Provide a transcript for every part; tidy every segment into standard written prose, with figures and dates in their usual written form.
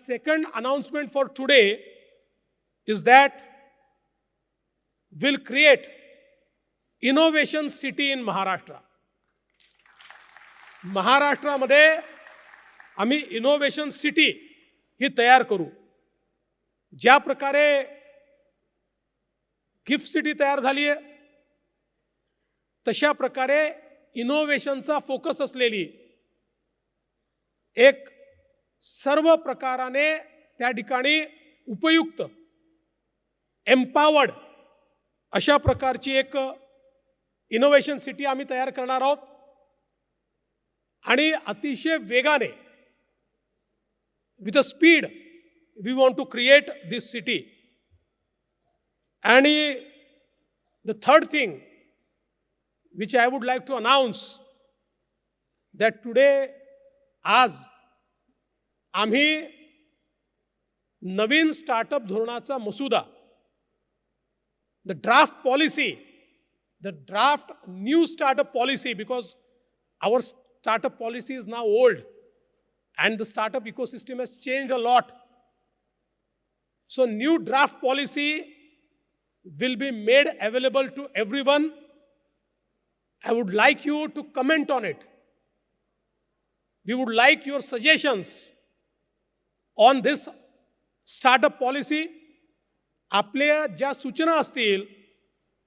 second announcement for today is that we'll create Innovation City in Maharashtra. महाराष्ट्रामध्ये आम्ही innovation city ही तयार करू. ज्या प्रकारे गिफ्ट सिटी तयार झाली आहे तशा प्रकारे इनोव्हेशनचा फोकस असलेली एक सर्व प्रकाराने त्या ठिकाणी उपयुक्त एम्पावर्ड अशा प्रकारची एक इनोव्हेशन सिटी आम्ही तयार करणार आहोत. आणि अतिशय वेगाने with a speed we want to create this city. And the third thing which I would like to announce that today आज आम्ही नवीन स्टार्टअप धोरणाचा मसुदा the draft policy, the draft new startup policy, because our startup policy is now old and the startup ecosystem has changed a lot. So new draft policy will be made available to everyone. I would like you to comment on it. We would like your suggestions on this startup policy. आपल्या ज्या सूचना असतील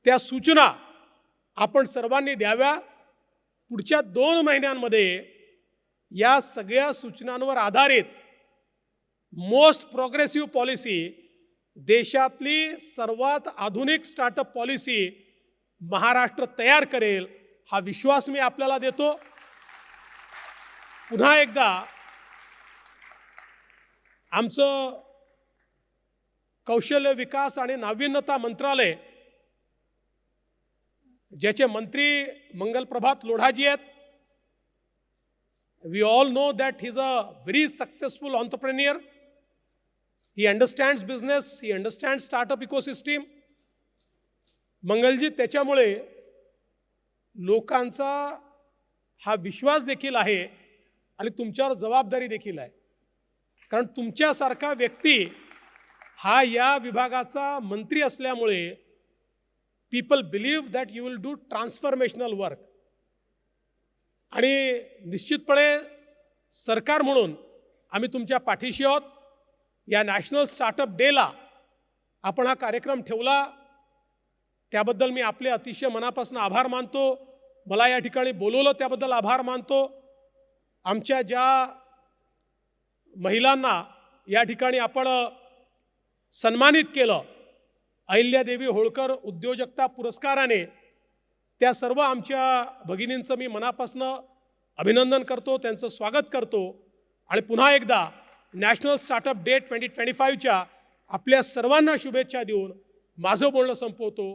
त्या सूचना आपण सर्वांनी द्याव्या. पुढच्या 2 महिन्यांमध्ये या सगळ्या सूचनांवर आधारित मोस्ट प्रोग्रेसिव्ह पॉलिसी, देशातली सर्वात आधुनिक स्टार्टअप पॉलिसी महाराष्ट्र तयार करेल हा विश्वास मी आपल्याला देतो. पुन्हा एकदा आमचं कौशल्य विकास आणि नाविन्यता मंत्रालय, ज्याचे मंत्री मंगल प्रभात लोढाजी आहेत. We all know that he's a very successful entrepreneur. He understands business, he understands startup ecosystem. Mangalji त्याच्यामुळे लोकांचा हा विश्वास देखील आहे आणि तुमच्यावर जबाबदारी देखील आहे. कारण तुमच्यासारखा व्यक्ती हा या विभागाचा मंत्री असल्यामुळे people believe that you will do transformational work. आणि निश्चितपणे सरकार म्हणून आम्ही तुमच्या पाठीशी आहोत. या नॅशनल स्टार्टअप डेला आपण हा कार्यक्रम ठेवला त्याबद्दल मी आपले अतिशय मनापासून आभार मानतो. मला या ठिकाणी बोलवलं त्याबद्दल आभार मानतो. आमच्या ज्या महिलांना या ठिकाणी आपण सन्मानित केलं अहिल्यादेवी होळकर उद्योजकता पुरस्काराने, त्या सर्व आमच्या भगिनींचं मी मनापासून अभिनंदन करतो, त्यांचं स्वागत करतो. आणि पुन्हा एकदा नॅशनल स्टार्टअप डे 2025च्या आपल्या सर्वांना शुभेच्छा देऊन माझं बोलणं संपवतो.